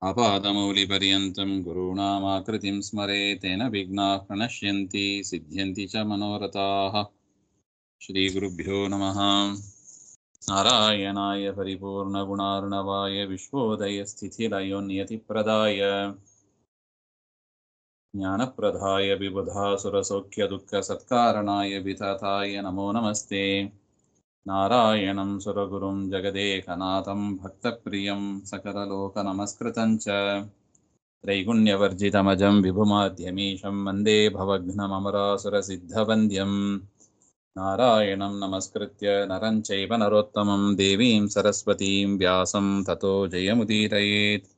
आपादमौलिपर्यन्तं गुरूणामाकृतिं स्मरेत् तेन विघ्नाः प्रणश्यन्ति सिद्ध्यन्ति च मनोरथाः। श्रीगुरुभ्यो नमः। नारायणाय परिपूर्णगुणार्णवाय विश्वोदयस्थितिलयोन्यतिप्रदाय ज्ञानप्रदाय विबुधासुरसौख्यदुःखसत्कारणाय वितताय नमो नमस्ते। नारायणं सुरगुरुं जगदेकनाथं भक्तप्रियं सकललोकनमस्कृतं च त्रैगुण्यवर्जितमजं विभुमाद्यमीशं वन्दे भवघ्नममरासुरसिद्धवन्द्यं। नारायणं नमस्कृत्य नरं चैव नरोत्तमं देवीं सरस्वतीं व्यासं ततो जयमुदीरयेत्।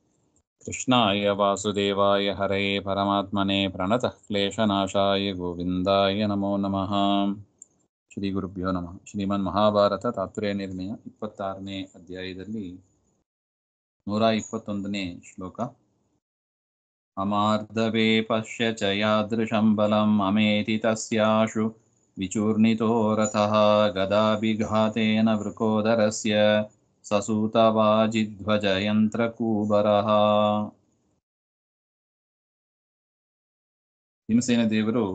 कृष्णाय वासुदेवाय हरये परमात्मने प्रणतः क्लेशनाशाय गोविन्दाय नमो नमः। ಶ್ರೀ ಗುರುಭ್ಯೋ ನಮಃ. ಶ್ರೀಮನ್ ಮಹಾಭಾರತ ತಾತ್ಪರ್ಯ ನಿರ್ಣಯ 26ನೇ ಅಧ್ಯಾಯದಲ್ಲಿ 121ನೇ ಶ್ಲೋಕ. ಅಮಾರ್ಧವೇ ಪಶ್ಯ ಚ ಯಾದೃಶಂ ಬಲಂ ಅಮೇತಿ ತಸ್ಯಾಶು ವಿಚೂರ್ಣಿತೋ ರಥಃ ಗದಾಭಿಘಾತೇನ ವೃಕೋದರಸ್ಯ ಸಸೂತವಾಜಿಧ್ವಜ ಯಂತ್ರಕೂಬರಃ. ಭೀಮಸೇನ ದೇವರು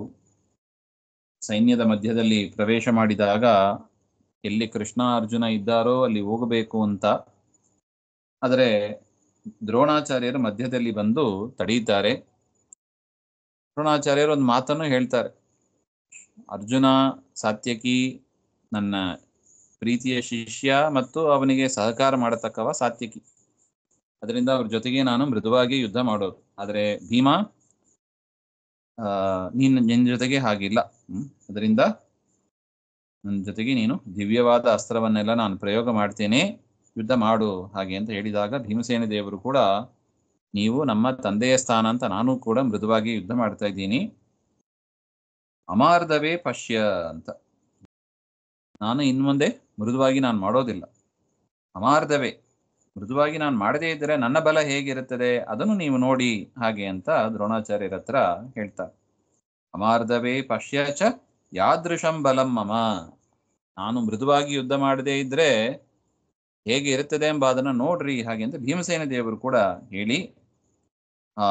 ಸೈನ್ಯದ ಮಧ್ಯದಲ್ಲಿ ಪ್ರವೇಶ ಮಾಡಿದಾಗ ಎಲ್ಲಿ ಕೃಷ್ಣ ಅರ್ಜುನ ಇದ್ದಾರೋ ಅಲ್ಲಿ ಹೋಗಬೇಕು ಅಂತ. ಆದರೆ ದ್ರೋಣಾಚಾರ್ಯರು ಮಧ್ಯದಲ್ಲಿ ಬಂದು ತಡೆಯುತ್ತಾರೆ. ದ್ರೋಣಾಚಾರ್ಯರು ಒಂದು ಮಾತನ್ನು ಹೇಳ್ತಾರೆ, ಅರ್ಜುನ ಸಾತ್ಯಕಿ ನನ್ನ ಪ್ರೀತಿಯ ಶಿಷ್ಯ ಮತ್ತು ಅವನಿಗೆ ಸಹಕಾರ ಮಾಡತಕ್ಕವ ಸಾತ್ಯಕಿ, ಅದರಿಂದ ಅವ್ರ ಜೊತೆಗೆ ನಾನು ಮೃದುವಾಗಿ ಯುದ್ಧ ಮಾಡೋದು. ಆದರೆ ಭೀಮ ನಿನ್ನ ಜೊತೆಗೆ ಹಾಗಿಲ್ಲ, ಅದರಿಂದ ನನ್ನ ಜೊತೆಗೆ ನೀನು ದಿವ್ಯವಾದ ಅಸ್ತ್ರವನ್ನೆಲ್ಲ ನಾನು ಪ್ರಯೋಗ ಮಾಡ್ತೇನೆ, ಯುದ್ಧ ಮಾಡು ಹಾಗೆ ಅಂತ ಹೇಳಿದಾಗ ಭೀಮಸೇನ ದೇವರು ಕೂಡ ನೀವು ನಮ್ಮ ತಂದೆಯ ಸ್ಥಾನ ಅಂತ ನಾನು ಕೂಡ ಮೃದುವಾಗಿ ಯುದ್ಧ ಮಾಡ್ತಾ ಇದ್ದೀನಿ, ಅಮಾರ್ಧವೇ ಪಶ್ಯ ಅಂತ, ನಾನು ಇನ್ಮುಂದೆ ಮೃದುವಾಗಿ ನಾನು ಮಾಡೋದಿಲ್ಲ. ಅಮಾರ್ಧವೇ, ಮೃದುವಾಗಿ ನಾನು ಮಾಡದೇ ಇದ್ದರೆ ನನ್ನ ಬಲ ಹೇಗಿರುತ್ತದೆ ಅದನ್ನು ನೀವು ನೋಡಿ ಹಾಗೆ ಅಂತ ದ್ರೋಣಾಚಾರ್ಯರ ಹತ್ರ ಹೇಳ್ತಾರೆ. ಅಮಾರ್ಧವೇ ಪಶ್ಯ ಚ ಯಾದೃಶಂ ಬಲಂ ಮಮ, ನಾನು ಮೃದುವಾಗಿ ಯುದ್ಧ ಮಾಡದೇ ಇದ್ರೆ ಹೇಗೆ ಇರುತ್ತದೆ ಎಂಬ ಅದನ್ನು ನೋಡ್ರಿ ಹಾಗೆ ಅಂತ ಭೀಮಸೇನ ದೇವರು ಕೂಡ ಹೇಳಿ ಆ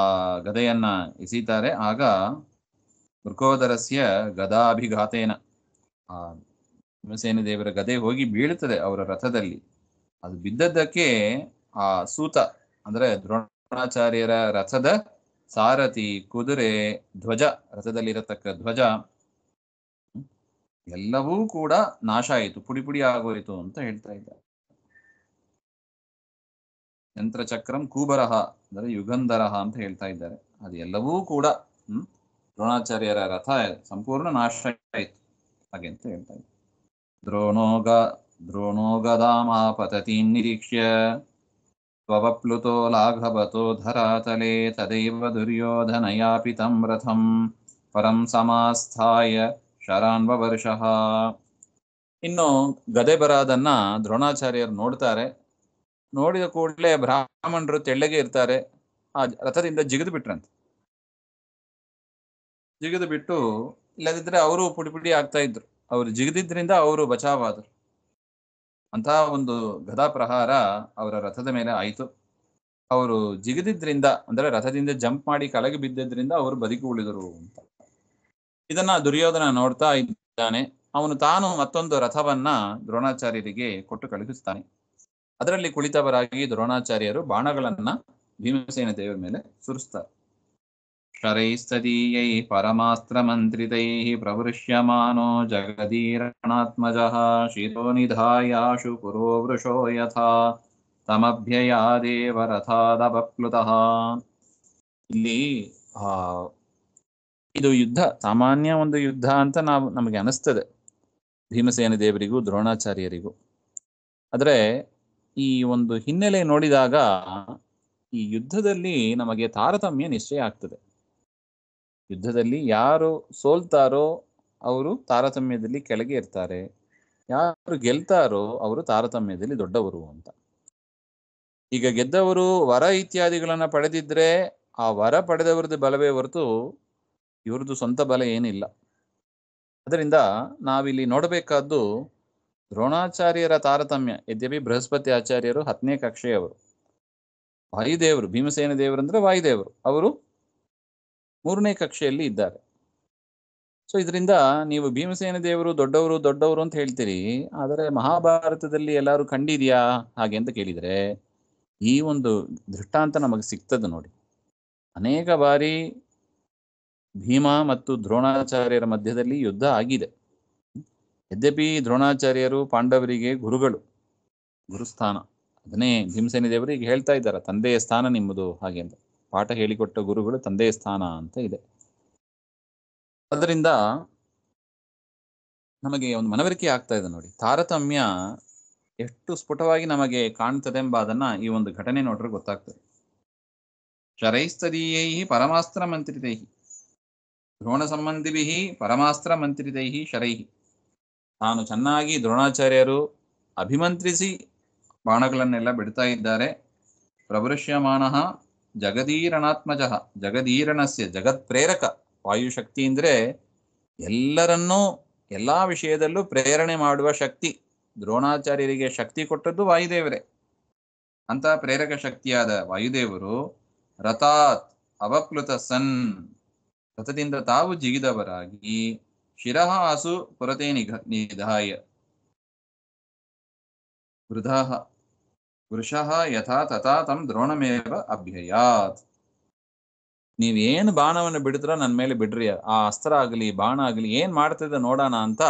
ಗದೆಯನ್ನ ಎಸೀತಾರೆ. ಆಗ ವೃಕೋದರಸ್ಯ ಗದಾಭಿಘಾತೇನ, ಆ ಭೀಮಸೇನ ದೇವರ ಗದೆ ಹೋಗಿ ಬೀಳುತ್ತದೆ ಅವರ ರಥದಲ್ಲಿ. ಅದು ಬಿದ್ದದ್ದಕ್ಕೆ ಆ ಸೂತ ಅಂದ್ರೆ ದ್ರೋಣಾಚಾರ್ಯರ ರಥದ ಸಾರಥಿ, ಕುದುರೆ, ಧ್ವಜ, ರಥದಲ್ಲಿರತಕ್ಕ ಧ್ವಜ ಎಲ್ಲವೂ ಕೂಡ ನಾಶ ಆಯಿತು, ಪುಡಿ ಪುಡಿ ಆಗೋಯಿತು ಅಂತ ಹೇಳ್ತಾ ಇದ್ದಾರೆ. ಯಂತ್ರಚಕ್ರಂ ಕೂಬರಹ ಅಂದರೆ ಯುಗಂಧರಹ ಅಂತ ಹೇಳ್ತಾ ಇದ್ದಾರೆ. ಅದು ಎಲ್ಲವೂ ಕೂಡ ದ್ರೋಣಾಚಾರ್ಯರ ರಥ ಸಂಪೂರ್ಣ ನಾಶ ಆಯಿತು ಹಾಗೆ ಅಂತ ಹೇಳ್ತಾ ಇದ್ದಾರೆ. ದ್ರೋಣೋ ಗದಾಮಾಪತತೀಂ ನಿರೀಕ್ಷ್ಯ ಸ್ವವಪ್ಲುತೋ ಲಾಘವತೋ ಧರಾತಲೆ ತದೈವ ದುರ್ಯೋಧನಯಾಪಿತಂ ರಥಂ ಪರಂ ಸಮಾಸ್ಥಾಯ ಶರಾನ್ವವರ್ಷಃ. ಇನ್ನು ಗದೆ ಬರೋದನ್ನ ದ್ರೋಣಾಚಾರ್ಯರು ನೋಡ್ತಾರೆ. ನೋಡಿದ ಕೂಡಲೇ ಬ್ರಾಹ್ಮಣರು ತೆಳ್ಳಗೆ ಇರ್ತಾರೆ, ಆ ರಥದಿಂದ ಜಿಗಿದು ಬಿಟ್ರಂತೆ. ಜಿಗಿದು ಬಿಟ್ಟು, ಇಲ್ಲದಿದ್ರೆ ಅವರು ಪುಡಿ ಪುಡಿ ಆಗ್ತಾ ಇದ್ರು. ಅವರು ಜಿಗಿದಿದ್ರಿಂದ ಅವರು ಬಚಾವಾದರು. ಅಂತಹ ಒಂದು ಗದಾ ಪ್ರಹಾರ ಅವರ ರಥದ ಮೇಲೆ ಆಯಿತು. ಅವರು ಜಿಗಿದಿದ್ರಿಂದ ಅಂದ್ರೆ ರಥದಿಂದ ಜಂಪ್ ಮಾಡಿ ಕೆಳಗೆ ಬಿದ್ದಿದ್ರಿಂದ ಅವರು ಬದುಕಿ ಉಳಿದರು ಅಂತ. ಇದನ್ನ ದುರ್ಯೋಧನ ನೋಡ್ತಾ ಇದ್ದಾನೆ. ಅವನು ತಾನು ಮತ್ತೊಂದು ರಥವನ್ನ ದ್ರೋಣಾಚಾರ್ಯರಿಗೆ ಕೊಟ್ಟು ಕಳುಹಿಸ್ತಾನೆ. ಅದರಲ್ಲಿ ಕುಳಿತವರಾಗಿ ದ್ರೋಣಾಚಾರ್ಯರು ಬಾಣಗಳನ್ನ ಭೀಮಸೇನ ದೇವರ ಮೇಲೆ ಸುರಿಸ್ತಾರೆ. ಶರೈಸ್ತದೀಯೈ ಪರಮಾಸ್ತ್ರ ಮಂತ್ರಿತೈ ಪ್ರವೃಷ್ಯಮಾನೋ ಜಗದೀರಣಾತ್ಮಜಃ ಶೀತೋ ನಿಧಾಯಾಶು ಪುರೋ ವೃಷೋ ಯಥಾ ತಮಭ್ಯಯಾದೇವ ರಥಾದವಪ್ಲುತಃ. ಇಲ್ಲಿ ಇದು ಯುದ್ಧ, ಸಾಮಾನ್ಯ ಒಂದು ಯುದ್ಧ ಅಂತ ನಮಗೆ ಅನಿಸ್ತದೆ ಭೀಮಸೇನ ದೇವರಿಗೂ ದ್ರೋಣಾಚಾರ್ಯರಿಗೂ. ಆದರೆ ಈ ಒಂದು ಹಿನ್ನೆಲೆ ನೋಡಿದಾಗ ಈ ಯುದ್ಧದಲ್ಲಿ ನಮಗೆ ತಾರತಮ್ಯ ನಿಶ್ಚಯ ಆಗ್ತದೆ. ಯುದ್ಧದಲ್ಲಿ ಯಾರು ಸೋಲ್ತಾರೋ ಅವರು ತಾರತಮ್ಯದಲ್ಲಿ ಕೆಳಗೆ ಇರ್ತಾರೆ, ಯಾರು ಗೆಲ್ತಾರೋ ಅವರು ತಾರತಮ್ಯದಲ್ಲಿ ದೊಡ್ಡವರು ಅಂತ. ಈಗ ಗೆದ್ದವರು ವರ ಇತ್ಯಾದಿಗಳನ್ನ ಪಡೆದಿದ್ರೆ ಆ ವರ ಪಡೆದವರದ್ದು ಬಲವೇ ಹೊರತು ಇವ್ರದ್ದು ಸ್ವಂತ ಬಲ ಏನಿಲ್ಲ. ಅದರಿಂದ ನಾವಿಲ್ಲಿ ನೋಡಬೇಕಾದ್ದು ದ್ರೋಣಾಚಾರ್ಯರ ತಾರತಮ್ಯ. ಯದ್ಯಪಿ ಬೃಹಸ್ಪತಿ ಆಚಾರ್ಯರು 10ನೇ ಕಕ್ಷೆಯವರು, ವಾಯುದೇವರು, ಭೀಮಸೇನ ದೇವರು ಅಂದ್ರೆ ವಾಯುದೇವರು, ಅವರು 3ನೇ ಕಕ್ಷೆಯಲ್ಲಿ ಇದ್ದಾರೆ. ಸೊ ಇದರಿಂದ ನೀವು ಭೀಮಸೇನ ದೇವರು ದೊಡ್ಡವರು ದೊಡ್ಡವರು ಅಂತ ಹೇಳ್ತೀರಿ, ಆದರೆ ಮಹಾಭಾರತದಲ್ಲಿ ಎಲ್ಲರೂ ಕಂಡಿದ್ಯಾ ಹಾಗೆ ಅಂತ ಕೇಳಿದರೆ ಈ ಒಂದು ದೃಷ್ಟಾಂತ ನಮಗೆ ಸಿಗ್ತದೆ ನೋಡಿ. ಅನೇಕ ಬಾರಿ ಭೀಮ ಮತ್ತು ದ್ರೋಣಾಚಾರ್ಯರ ಮಧ್ಯದಲ್ಲಿ ಯುದ್ಧ ಆಗಿದೆ. ಯದ್ಯಪಿ ದ್ರೋಣಾಚಾರ್ಯರು ಪಾಂಡವರಿಗೆ ಗುರುಗಳು, ಗುರುಸ್ಥಾನ, ಅದನ್ನೇ ಭೀಮಸೇನ ದೇವರಿಗೆ ಹೇಳ್ತಾ ಇದ್ದಾರೆ, ತಂದೆಯ ಸ್ಥಾನ ನಿಮ್ಮದು ಹಾಗೆ ಅಂತ. ಪಾಠ ಹೇಳಿಕೊಟ್ಟ ಗುರುಗಳು ತಂದೆಯ ಸ್ಥಾನ ಅಂತ ಇದೆ. ಅದರಿಂದ ನಮಗೆ ಒಂದು ಮನವರಿಕೆ ಆಗ್ತಾ ಇದೆ ನೋಡಿ, ತಾರತಮ್ಯ ಎಷ್ಟು ಸ್ಫುಟವಾಗಿ ನಮಗೆ ಕಾಣ್ತದೆ ಎಂಬ ಅದನ್ನ ಈ ಒಂದು ಘಟನೆ ನೋಡ್ರೆ ಗೊತ್ತಾಗ್ತದೆ. ಶರೈಸ್ತದೀಯೈ ಪರಮಾಸ್ತ್ರ ಮಂತ್ರಿತೈ, ದ್ರೋಣ ಸಂಬಂಧಿಭಿ ಪರಮಾಸ್ತ್ರ ಮಂತ್ರಿತೈ ಶರೈ. ತಾನು ಚೆನ್ನಾಗಿ ದ್ರೋಣಾಚಾರ್ಯರು ಅಭಿಮಂತ್ರಿಸಿ ಬಾಣಗಳನ್ನೆಲ್ಲ ಬಿಡ್ತಾ ಇದ್ದಾರೆ. ಪ್ರವೃಶ್ಯಮಾಣ ಜಗದೀರಣಾತ್ಮಜ, ಜಗದೀರಣಸ್ಯ, ಜಗತ್ ಪ್ರೇರಕ ವಾಯುಶಕ್ತಿ ಅಂದ್ರೆ ಎಲ್ಲರನ್ನೂ ಎಲ್ಲಾ ವಿಷಯದಲ್ಲೂ ಪ್ರೇರಣೆ ಮಾಡುವ ಶಕ್ತಿ. ದ್ರೋಣಾಚಾರ್ಯರಿಗೆ ಶಕ್ತಿ ಕೊಟ್ಟದ್ದು ವಾಯುದೇವರೇ. ಅಂತ ಪ್ರೇರಕ ಶಕ್ತಿಯಾದ ವಾಯುದೇವರು ರಥಾತ್ ಅವಪ್ಲುತ ಸನ್, ರಥದಿಂದ ತಾವು ಜಿಗಿದವರಾಗಿ ಶಿರಃ ಅಸು ಪುರತೆ ನಿಧಾಯ ವೃಧಃ ವೃಷಃ ಯಥಾ ತಥಾ ತಂ ದ್ರೋಣಮೇವ ಅಭ್ಯಯಾತ್. ನೀವೇನು ಬಾಣವನ್ನು ಬಿಡಿದ್ರೋ ನನ್ನ ಮೇಲೆ ಬಿಡ್ರಿ, ಆ ಅಸ್ತ್ರ ಆಗಲಿ ಬಾಣ ಆಗಲಿ ಏನ್ ಮಾಡ್ತಿದ್ದ ನೋಡೋಣ ಅಂತ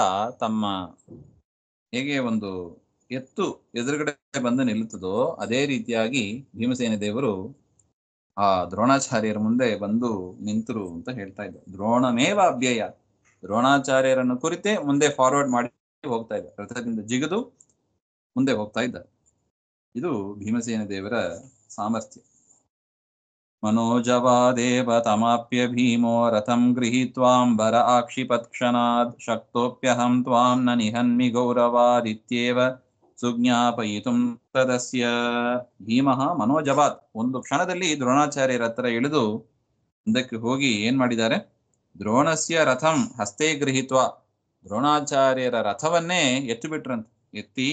ತಮ್ಮ ಹೇಗೆ ಒಂದು ಎತ್ತು ಎದುರುಗಡೆ ಬಂದು ನಿಲ್ಲುತ್ತದೋ ಅದೇ ರೀತಿಯಾಗಿ ಭೀಮಸೇನ ದೇವರು ಆ ದ್ರೋಣಾಚಾರ್ಯರ ಮುಂದೆ ಬಂದು ನಿಂತರು ಅಂತ ಹೇಳ್ತಾ ಇದ್ದ. ದ್ರೋಣಮೇವ ಅಭ್ಯಯ, ದ್ರೋಣಾಚಾರ್ಯರನ್ನು ಕುರಿತೇ ಮುಂದೆ ಫಾರ್ವರ್ಡ್ ಮಾಡಿ ಹೋಗ್ತಾ ಇದ್ದ, ರಥದಿಂದ ಜಿಗಿದು ಮುಂದೆ ಹೋಗ್ತಾ ಇದ್ದ. ಇದು ಭೀಮಸೇನ ದೇವರ ಸಾಮರ್ಥ್ಯ. ಮನೋಜವಾದೇವ ತಮಾಪ್ಯ ಭೀಮೋ ರಥಂ ಗೃಹೀತ್ವಾಂಬರ ಆಕ್ಷಿಪತ್ಕ್ಷಣಾತ್ ಶಕ್ತೋಪ್ಯಹಂ ತ್ವಾಂ ನ ನಿಹನ್ಮಿ ಗೌರವಾದಿತ್ಯೇವ ಸುಜ್ಞಾಪಯಿತುಂ ತದಸ್ಯ. ಭೀಮಃ ಮನೋಜವಾತ್, ಒಂದು ಕ್ಷಣದಲ್ಲಿ ದ್ರೋಣಾಚಾರ್ಯರ ಹತ್ರ ಇಳಿದು ಮುಂದಕ್ಕೆ ಹೋಗಿ ಏನ್ ಮಾಡಿದ್ದಾರೆ, ದ್ರೋಣಸ್ಯ ರಥಂ ಹಸ್ತೆ ಗೃಹೀತ್ವಾ, ದ್ರೋಣಾಚಾರ್ಯರ ರಥವನ್ನೇ ಎತ್ತು ಬಿಟ್ರಂತ. ಎತ್ತಿ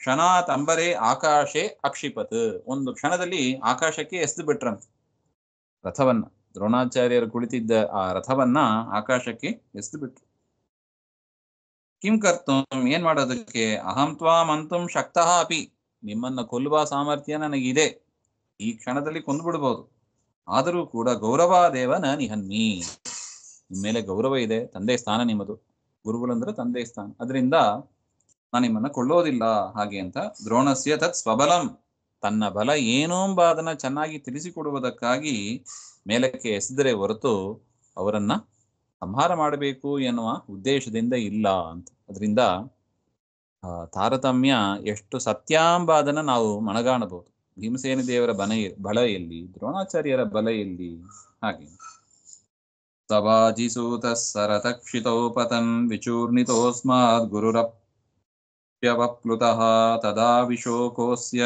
ಕ್ಷಣಾತ್ ಅಂಬರೇ ಆಕಾಶೆ ಅಕ್ಷಿಪತ್, ಒಂದು ಕ್ಷಣದಲ್ಲಿ ಆಕಾಶಕ್ಕೆ ಎಸೆದು ಬಿಟ್ರಂತ ರಥವನ್ನ. ದ್ರೋಣಾಚಾರ್ಯರು ಕುಳಿತಿದ್ದ ಆ ರಥವನ್ನ ಆಕಾಶಕ್ಕೆ ಎಸೆದು ಬಿಟ್ರು. ಕಿಂ ಕರ್ತುಂ, ಏನ್ ಮಾಡೋದಕ್ಕೆ, ಅಹಂ ತ್ವಾಂ ಅಂತುಂ ಶಕ್ತಃ ಅಪಿ, ನಿಮ್ಮನ್ನ ಕೊಲ್ಲುವ ಸಾಮರ್ಥ್ಯ ನನಗಿದೆ, ಈ ಕ್ಷಣದಲ್ಲಿ ಕೊಂದುಬಿಡ್ಬೋದು, ಆದರೂ ಕೂಡ ಗೌರವಾದೇವನ ನಿಹನ್ಮಿ, ನಿಮ್ಮ ಮೇಲೆ ಗೌರವ ಇದೆ, ತಂದೆ ಸ್ಥಾನ ನಿಮ್ಮದು, ಗುರುಗಳಂದ್ರೆ ತಂದೆ ಸ್ಥಾನ, ಅದರಿಂದ ನಾನು ನಿಮ್ಮನ್ನ ಕೊಳ್ಳೋದಿಲ್ಲ ಹಾಗೆ ಅಂತ. ದ್ರೋಣಸ್ಯ ತತ್ ಸ್ವಬಲಂ, ತನ್ನ ಬಲ ಏನು ಎಂಬ ಅದನ್ನ ಚೆನ್ನಾಗಿ ತಿಳಿಸಿಕೊಡುವುದಕ್ಕಾಗಿ ಮೇಲಕ್ಕೆ ಎಸೆದರೆ ಹೊರತು ಅವರನ್ನ ಸಂಹಾರ ಮಾಡಬೇಕು ಎನ್ನುವ ಉದ್ದೇಶದಿಂದ ಇಲ್ಲ ಅಂತ. ಅದರಿಂದ ತಾರತಮ್ಯ ಎಷ್ಟು ಸತ್ಯಾಂಬ ಅದನ್ನ ನಾವು ಮನಗಾಣಬಹುದು. ಭೀಮಸೇನ ದೇವರ ಬಲ ಎಲ್ಲಿ, ದ್ರೋಣಾಚಾರ್ಯರ ಬಲ ಎಲ್ಲಿ ಹಾಗೆ. ಸವಾಜಿಸೂತಃ ಸರತಕ್ಷಿತೌ ಪತನ್ ವಿಚೂರ್ಣಿತೋಸ್ಮಾತ್ ಗುರುರಪ್ಯವಪ್ಲುತಃ ತದಾ ವಿಶೋಕೋಸ್ಯ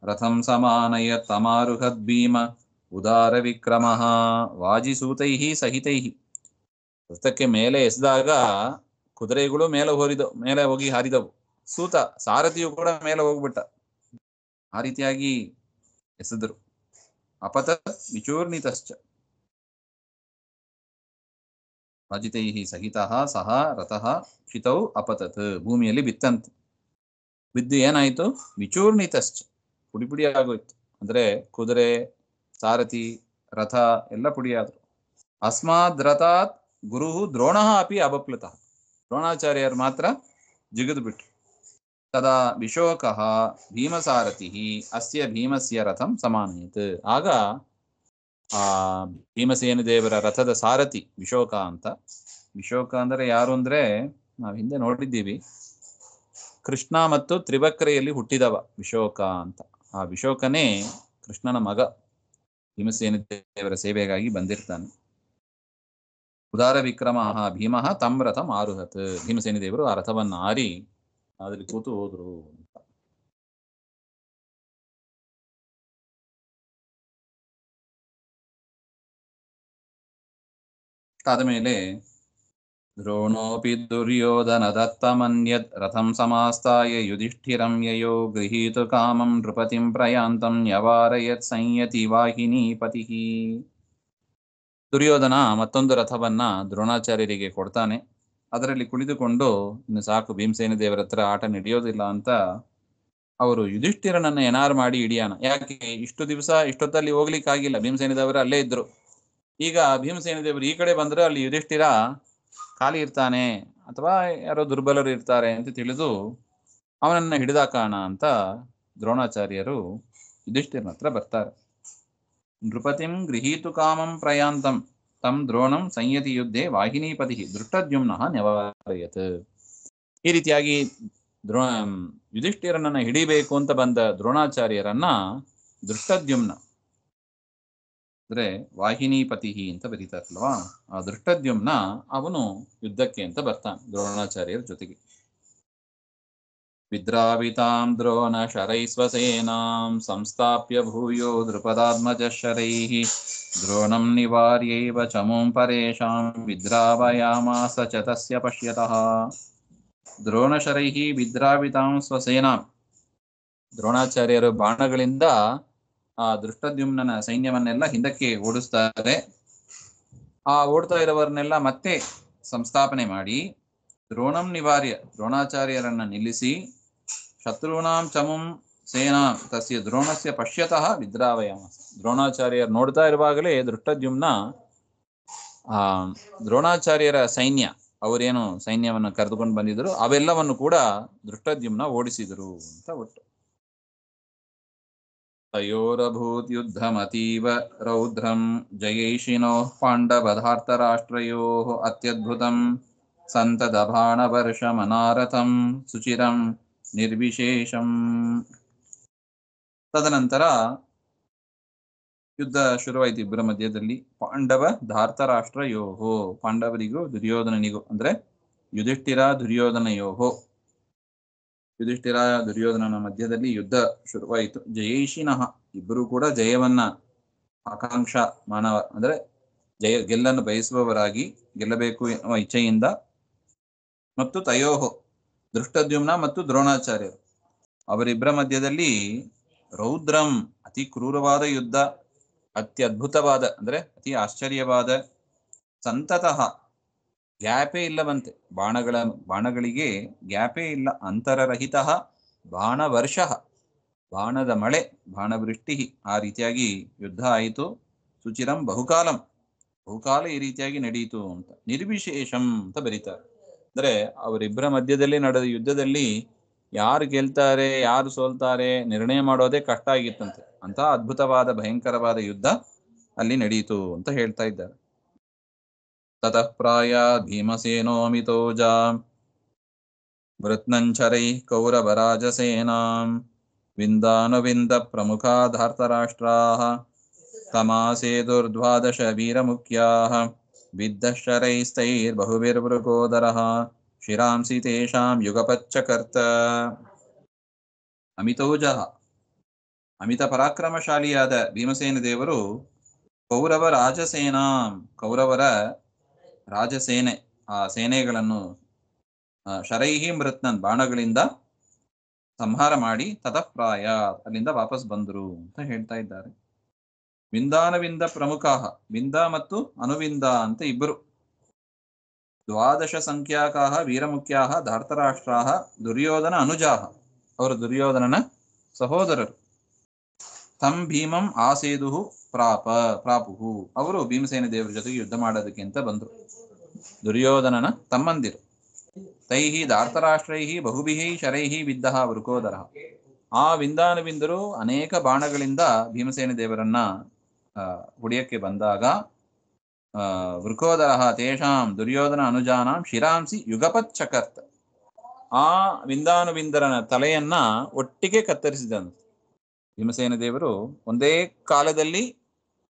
ರಥಂ ಸಮಾನಯತ್ ತಮಾರುಹದ್ ಭೀಮ ಉದಾರ ವಿಕ್ರಮಃ. ವಾಜಿಸೂತೈಹಿ ಸಹಿತೈಹಿ, ರಥಕ್ಕೆ ಮೇಲೆ ಎಸೆದಾಗ ಕುದುರೆಗಳು ಮೇಲೆ ಹೋಗಿ ಹಾರಿದವು, ಸೂತ ಸಾರಥಿಯು ಕೂಡ ಮೇಲೆ ಹೋಗ್ಬಿಟ್ಟ, ಆ ರೀತಿಯಾಗಿ ಎಸೆದರು. ಅಪತತ್ ವಿಚೂರ್ಣಿತಶ್ಚ ವಾಜಿತೈಹಿ ಸಹಿತಃ ಸಹ ರಥಃ ಕ್ಷಿತೌ ಅಪತತ್, ಭೂಮಿಯಲ್ಲಿ ಬಿತ್ತಂತೆ. ಬಿದ್ದು ಏನಾಯ್ತು, ವಿಚೂರ್ಣಿತಶ್ಚ, ಪುಡಿ ಪುಡಿ ಆಗೋಯ್ತು, ಅಂದ್ರೆ ಕುದುರೆ ಸಾರಥಿ ರಥ ಎಲ್ಲ ಪುಡಿಯಾದ್ರು. ಅಸ್ಮಾದ್ ರಥಾತ್ ಗುರು ದ್ರೋಣ ಅಪಿ ಅಬಪ್ಲುತಃ, ದ್ರೋಣಾಚಾರ್ಯರು ಮಾತ್ರ ಜಿಗಿದು ಬಿಟ್ರು. ತದಾ ವಿಶೋಕಃ ಭೀಮಸಾರಥಿ ಅಸ್ಯ ಭೀಮಸ್ಯ ರಥಂ ಸಮಾನಯತ್, ಆಗ ಆ ಭೀಮಸೇನ ದೇವರ ರಥದ ಸಾರಥಿ ವಿಶೋಕ ಅಂತ. ವಿಶೋಕ ಅಂದ್ರೆ ಯಾರು ಅಂದ್ರೆ ನಾವು ಹಿಂದೆ ನೋಡಿದ್ದೀವಿ, ಕೃಷ್ಣ ಮತ್ತು ತ್ರಿವಕ್ರೆಯಲ್ಲಿ ಹುಟ್ಟಿದವ ವಿಶೋಕ ಅಂತ. ಆ ವಿಶೋಕನೇ ಕೃಷ್ಣನ ಮಗ, ಭೀಮಸೇನ ದೇವರ ಸೇವೆಗಾಗಿ ಬಂದಿರ್ತಾನೆ. ಉದಾರ ವಿಕ್ರಮ ಭೀಮ ತಂ ರಥಂ ಆರುಹತ್, ಭೀಮಸೇನ ದೇವರು ಆ ರಥವನ್ನು ಆರಿ ಅದ್ರಲ್ಲಿ ಕೂತು ಹೋದ್ರು ಅಂತ. ಆದ ಮೇಲೆ ದ್ರೋಣೋಪಿ ದುರ್ಯೋಧನ ದತ್ತಮನ್ಯದ್ ರಥಂ ಸಮಾಸ್ತಾಯ ಯುಧಿಷ್ಠಿರಂ ಯಯೋ ಗೃಹೀತು ಕಾಮಂ ನೃಪತಿಂ ಪ್ರಯಾಂತಂ ಯವಾರಯತ್ ಸಂಯತಿ ವಾಹಿನೀಪತಿ. ದುರ್ಯೋಧನ ಮತ್ತೊಂದು ರಥವನ್ನ ದ್ರೋಣಾಚಾರ್ಯರಿಗೆ ಕೊಡ್ತಾನೆ. ಅದರಲ್ಲಿ ಕುಳಿತುಕೊಂಡು ಇನ್ನು ಸಾಕು, ಭೀಮಸೇನ ದೇವರ ಹತ್ರ ಆಟ ನಡೆಯೋದಿಲ್ಲ ಅಂತ ಅವರು ಯುಧಿಷ್ಠಿರನನ್ನ ಏನಾರು ಮಾಡಿ ಹಿಡಿಯೋಣ. ಯಾಕೆ ಇಷ್ಟು ದಿವಸ ಇಷ್ಟೊತ್ತಲ್ಲಿ ಹೋಗ್ಲಿಕ್ಕಾಗಿಲ್ಲ, ಭೀಮಸೇನ ದೇವರು ಅಲ್ಲೇ ಇದ್ರು. ಈಗ ಭೀಮಸೇನ ದೇವರು ಈ ಕಡೆ ಬಂದ್ರೆ ಅಲ್ಲಿ ಯುಧಿಷ್ಠಿರ ಖಾಲಿ ಇರ್ತಾನೆ ಅಥವಾ ಯಾರೋ ದುರ್ಬಲರು ಇರ್ತಾರೆ ಅಂತ ತಿಳಿದು ಅವನನ್ನ ಹಿಡಿದಾಕೋಣ ಅಂತ ದ್ರೋಣಾಚಾರ್ಯರು ಯುಧಿಷ್ಠಿರನ ಹತ್ರ ಬರ್ತಾರೆ. ನೃಪತಿಂ ಗೃಹೀತು ಕಾಮಂ ಪ್ರಯಾಂತಂ ತಂ ದ್ರೋಣಂ ಸಂಯತಿ ಯುದ್ಧೆ ವಾಹಿನೀಪತಿ ದೃಷ್ಟದ್ಯುಮ್ನಃ ನ್ಯವಾರಯತ್. ಈ ರೀತಿಯಾಗಿ ಯುಧಿಷ್ಠಿರನನ್ನ ಹಿಡಿಬೇಕು ಅಂತ ಬಂದ ದ್ರೋಣಾಚಾರ್ಯರನ್ನ ದೃಷ್ಟದ್ಯುಮ್ನ ಅಂದ್ರೆ ವಾಹಿನೀಪತಿ ಅಂತ ಬರೀತಾರಲ್ವಾ, ಆ ದೃಷ್ಟದ್ಯುಮ್ನ ಅವನು ಯುದ್ಧಕ್ಕೆ ಅಂತ ಬರ್ತಾನೆ ದ್ರೋಣಾಚಾರ್ಯರ ಜೊತೆಗೆ. ವಿದ್ರಾವಿತಾಂ ದ್ರೋಣ ಶರೈಸ್ವಸೇನಾಂ ಸಂಸ್ಥಾಪ್ಯ ಭೂಯೋ ದೃಪದಾತ್ಮಜ ಶರೈಃ ದ್ರೋಣಂ ನಿವಾರ್ಯೈವ ಚಮೂಂ ಪರೇಶಾಂ ವಿದ್ರಾವಯಾಮಾಸ ಚ ತಸ್ಯ ಪಶ್ಯತಃ. ದ್ರೋಣಶರೈಃ ವಿದ್ರಾವಿತಾಂ ಸ್ವಸೇನಾಂ, ದ್ರೋಣಾಚಾರ್ಯರು ಬಾಣಗಳಿಂದ ಆ ದೃಷ್ಟದ್ಯುಮ್ನನ ಸೈನ್ಯವನ್ನೆಲ್ಲ ಹಿಂದಕ್ಕೆ ಓಡಿಸ್ತಾರೆ. ಆ ಓಡ್ತಾ ಇರೋವರನ್ನೆಲ್ಲ ಮತ್ತೆ ಸಂಸ್ಥಾಪನೆ ಮಾಡಿ ದ್ರೋಣಂ ನಿವಾರ್ಯ, ದ್ರೋಣಾಚಾರ್ಯರನ್ನ ನಿಲ್ಲಿಸಿ ಶತ್ರುನಾಂ ಚಮುಂ ಸೇನಾಂ ತಸ್ಯ ದ್ರೋಣಸ್ಯ ಪಶ್ಯತಃ ವಿದ್ರಾವಯಾಮಾಸ. ದ್ರೋಣಾಚಾರ್ಯರು ನೋಡ್ತಾ ಇರುವಾಗಲೇ ದೃಷ್ಟದ್ಯುಮ್ನ ದ್ರೋಣಾಚಾರ್ಯರ ಸೈನ್ಯ, ಅವರೇನು ಸೈನ್ಯವನ್ನು ಕರೆದುಕೊಂಡು ಬಂದಿದ್ರು ಅವೆಲ್ಲವನ್ನು ಕೂಡ ದೃಷ್ಟದ್ಯುಮ್ನ ಓಡಿಸಿದರು ಅಂತ ಒಟ್ಟು. ತಯೋರಭೂತ್ ಯುದ್ಧಮತೀವ ರೌದ್ರಂ ಜಯೈಷಿನೋ ಪಾಂಡವಧಾರ್ತರಾಷ್ಟ್ರಯೋ ಅತ್ಯದ್ಭುತಂ ಸಂತದಭಾಣವರ್ಷಮನಾರಥಂ ಸುಚಿರಂ ನಿರ್ವಿಶೇಷಂ. ತದನಂತರ ಯುದ್ಧ ಶುರುವಾಯಿತು ಇಬ್ಬರ ಮಧ್ಯದಲ್ಲಿ. ಪಾಂಡವ ಧಾರ್ತರಾಷ್ಟ್ರಯೋಹೋ, ಪಾಂಡವರಿಗೂ ದುರ್ಯೋಧನನಿಗೂ ಅಂದ್ರೆ ಯುಧಿಷ್ಠಿರ ದುರ್ಯೋಧನಯೋಹೋ, ಯುಧಿಷ್ಠಿರ ದುರ್ಯೋಧನನ ಮಧ್ಯದಲ್ಲಿ ಯುದ್ಧ ಶುರುವಾಯಿತು. ಜಯೈಷಿನಃ, ಇಬ್ಬರು ಕೂಡ ಜಯವನ್ನ ಆಕಾಂಕ್ಷ ಮಾನವ ಅಂದ್ರೆ ಗೆಲ್ಲನ್ನು ಬಯಸುವವರಾಗಿ ಗೆಲ್ಲಬೇಕು ಎನ್ನುವ ಇಚ್ಛೆಯಿಂದ. ಮತ್ತು ತಯೋಹೋ, ದೃಷ್ಟದ್ಯುಮ್ನ ಮತ್ತು ದ್ರೋಣಾಚಾರ್ಯರು ಅವರಿಬ್ಬರ ಮಧ್ಯದಲ್ಲಿ ರೌದ್ರಂ, ಅತಿ ಕ್ರೂರವಾದ ಯುದ್ಧ, ಅತ್ಯದ್ಭುತವಾದ ಅಂದ್ರೆ ಅತಿ ಆಶ್ಚರ್ಯವಾದ, ಸಂತತಃ ಗ್ಯಾಪೇ ಇಲ್ಲವಂತೆ, ಬಾಣಗಳಿಗೆ ಗ್ಯಾಪೇ ಇಲ್ಲ, ಅಂತರರಹಿತ ಬಾಣವರ್ಷ, ಬಾಣದ ಮಳೆ, ಬಾಣವೃಷ್ಟಿ, ಆ ರೀತಿಯಾಗಿ ಯುದ್ಧ ಆಯಿತು. ಸುಚಿರಂ ಬಹುಕಾಲ ಈ ರೀತಿಯಾಗಿ ನಡೆಯಿತು ಅಂತ. ನಿರ್ವಿಶೇಷಂ ಅಂತ ಬರೀತಾರೆ. ಅಂದ್ರೆ ಅವರಿಬ್ಬರ ಮಧ್ಯದಲ್ಲಿ ನಡೆದ ಯುದ್ಧದಲ್ಲಿ ಯಾರು ಗೆಲ್ತಾರೆ ಯಾರು ಸೋಲ್ತಾರೆ ನಿರ್ಣಯ ಮಾಡೋದೇ ಕಷ್ಟ ಆಗಿತ್ತಂತೆ. ಅಂತ ಅದ್ಭುತವಾದ ಭಯಂಕರವಾದ ಯುದ್ಧ ಅಲ್ಲಿ ನಡೆಯಿತು ಅಂತ ಹೇಳ್ತಾ ಇದ್ದಾರೆ. ತತಃ ಪ್ರಾಯ ಭೀಮಸೇನೋಮಿತೋಜಾ ವೃತ್ನಂಚರೈ ಕೌರವರಾಜಸೇನಾಂ ವಿಂದಾನುವಿಂದ ಪ್ರಮುಖಾಧಾರ್ತರಾಷ್ಟ್ರಾಃ ತಮಾಸೇದುರ್ದ್ವಾದಶ ವೀರಮುಖ್ಯಾಃ ವಿದ್ದಶರೈಸ್ತೈರ್ಬಹುವಿರ್ವೃಕೋದರಃ ಶಿರಾಂಸಿ ತೇಷಾಂ ಯುಗಪಚ್ಚಕರ್ತ. ಅಮಿತೌಜಃ, ಅಮಿತ ಪರಾಕ್ರಮಶಾಲಿಯಾದ ಭೀಮಸೇನ ದೇವರು ಕೌರವ ರಾಜಸೇನಾಂ, ಕೌರವರ ರಾಜಸೇನೆ, ಆ ಸೇನೆಗಳನ್ನು ಶರೈಹಿ ಮೃತ್ನನ್, ಬಾಣಗಳಿಂದ ಸಂಹಾರ ಮಾಡಿ ತತಃಪ್ರಾಯ, ಅಲ್ಲಿಂದ ವಾಪಸ್ ಬಂದರು ಅಂತ ಹೇಳ್ತಾ ಇದ್ದಾರೆ. ವಿಂದಾನುವಿಂದ ಪ್ರಮುಖಾಹ, ವಿಂದ ಮತ್ತು ಅನುವಿಂದ ಅಂತ ಇಬ್ಬರು, ದ್ವಾದಶ ಸಂಖ್ಯಾಕಾಹ ವೀರಮುಖ್ಯಾಹ ಧಾರ್ತರಾಷ್ಟ್ರಾಹ ದುರ್ಯೋಧನ ಅನುಜಾಹ, ಅವರು ದುರ್ಯೋಧನನ ಸಹೋದರರು. ತಂ ಭೀಮಂ ಆಸೇದುಹು ಪ್ರಾಪುಹು, ಅವರು ಭೀಮಸೇನ ದೇವರ ಜೊತೆಗೆ ಯುದ್ಧ ಮಾಡೋದಕ್ಕೆ ಅಂತ ಬಂದರು. ದುರ್ಯೋಧನನ ತಮ್ಮಂದಿರು. ತೈಹಿ ಧಾರ್ತರಾಷ್ಟ್ರೈಹಿ ಬಹುಭಿಹಿ ಶರೈಹಿ ವಿದ್ದಹ ವೃಕೋದರಃ, ಆ ವಿಂದಾನುವಿಂದರು ಅನೇಕ ಬಾಣಗಳಿಂದ ಭೀಮಸೇನ ದೇವರನ್ನ ಹೊಡೆಯಕ್ಕೆ ಬಂದಾಗ ವೃಕೋದರಃ ತೇಷಾಂ ದುರ್ಯೋಧನ ಅನುಜಾನಾಂ ಶಿರಾಂಸಿ ಯುಗಪತ್ ಚಕರ್ತ, ಆ ವಿಂದಾನುವಿಂದರನ ತಲೆಯನ್ನ ಒಟ್ಟಿಗೆ ಕತ್ತರಿಸಿದಂತೆ. ಭೀಮಸೇನ ದೇವರು ಒಂದೇ ಕಾಲದಲ್ಲಿ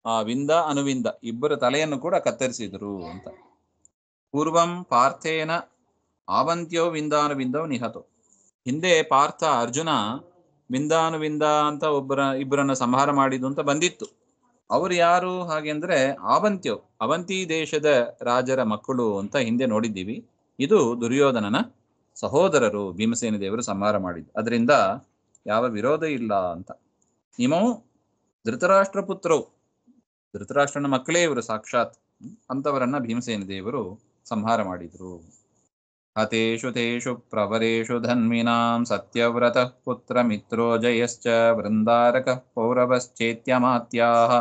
ಆ ವಿಂದ ಅನುವಿಂದ ಇಬ್ಬರ ತಲೆಯನ್ನು ಕೂಡ ಕತ್ತರಿಸಿದರು ಅಂತ. ಪೂರ್ವಂ ಪಾರ್ಥೇನ ಆವಂತ್ಯೋ ವಿಂದಾನುವಿಂದೋ ನಿಹತೋ, ಹಿಂದೆ ಪಾರ್ಥ ಅರ್ಜುನ ವಿಂದಾನುವಿಂದ ಅಂತ ಇಬ್ಬರನ್ನ ಸಂಹಾರ ಮಾಡಿದ್ದು ಅಂತ ಬಂದಿತ್ತು. ಅವರು ಯಾರು ಹಾಗೆಂದ್ರೆ ಅವಂತ್ಯವು, ಅವಂತಿ ದೇಶದ ರಾಜರ ಮಕ್ಕಳು ಅಂತ ಹಿಂದೆ ನೋಡಿದ್ದೀವಿ. ಇದು ದುರ್ಯೋಧನನ ಸಹೋದರರು ಭೀಮಸೇನ ದೇವರು ಸಂಹಾರ ಮಾಡಿದ್ದು. ಅದರಿಂದ ಯಾವ ವಿರೋಧ ಇಲ್ಲ ಅಂತ. ಇಮೌ ಧೃತರಾಷ್ಟ್ರ ಪುತ್ರವು, ಧೃತರಾಷ್ಟ್ರನ ಮಕ್ಕಳೇ ಇವರು ಸಾಕ್ಷಾತ್. ಅಂತವರನ್ನ ಭೀಮಸೇನ ದೇವರು ಸಂಹಾರ ಮಾಡಿದ್ರು. ಹತೇಷು ತೇಷು ಪ್ರವರೇಷು ಧನ್ವಿನಾಂ ಸತ್ಯವ್ರತಃ ಪುತ್ರ ಮಿತ್ರೋ ಜಯಶ್ಚ ವೃಂದಾರಕಃ ಪೌರವಶ್ಚೇತ್ಯಮಾತ್ಯಾಃ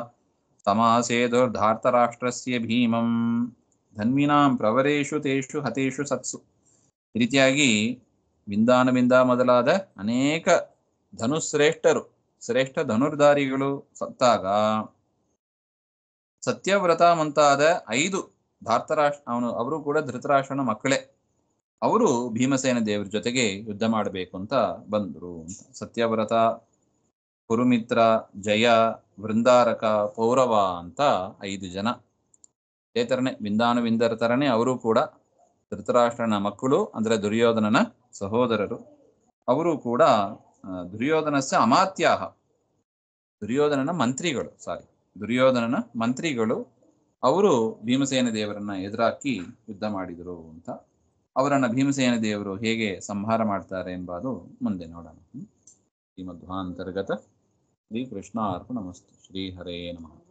ಸಮಾಸೇದುರ್ಧಾರ್ತರಾಷ್ಟ್ರಸ್ಯ ಭೀಮಂ ಧನ್ವಿನಾಂ ಪ್ರವರೇಷು ತೇಷು ಹತೇಷು ಸತ್ಸು. ಈ ರೀತಿಯಾಗಿ ವಿಂದಾನವಿಂದ ಮೊದಲಾದ ಅನೇಕ ಧನುಶ್ರೇಷ್ಠರು, ಶ್ರೇಷ್ಠ ಧನುರ್ಧಾರಿಗಳು ಸತ್ತಾಗ ಸತ್ಯವ್ರತ ಮುಂತಾದ 5 ಅವರು ಕೂಡ ಧೃತರಾಷ್ಟ್ರನ ಮಕ್ಕಳೇ. ಅವರು ಭೀಮಸೇನ ದೇವರ ಜೊತೆಗೆ ಯುದ್ಧ ಮಾಡಬೇಕು ಅಂತ ಬಂದರು ಅಂತ. ಸತ್ಯವ್ರತ, ಕುರುಮಿತ್ರ, ಜಯ, ವೃಂದಾರಕ, ಪೌರವ ಅಂತ 5 ಜನ. ಅದೇ ತರನೇ ವಿಂದಾನುವಿಂದರ ತರನೇ ಅವರು ಕೂಡ ಧೃತರಾಷ್ಟ್ರನ ಮಕ್ಕಳು, ಅಂದ್ರೆ ದುರ್ಯೋಧನನ ಸಹೋದರರು. ಅವರು ಕೂಡ ದುರ್ಯೋಧನಸ್ಯ ಅಮಾತ್ಯಾಹ, ದುರ್ಯೋಧನನ ಮಂತ್ರಿಗಳು. ಅವರು ಭೀಮಸೇನ ದೇವರನ್ನ ಎದುರಾಕಿ ಯುದ್ಧ ಮಾಡಿದರು ಅಂತ. ಅವರನ್ನ ಭೀಮಸೇನ ದೇವರು ಹೇಗೆ ಸಂಹಾರ ಮಾಡ್ತಾರೆ ಎಂಬುದು ಮುಂದೆ ನೋಡೋಣ. ಶ್ರೀಮಧ್ವಾಂತರ್ಗತ ಶ್ರೀ ಕೃಷ್ಣಾರ್ಪಣಮಸ್ತು. ಶ್ರೀ ಹರೇ ನಮಃ.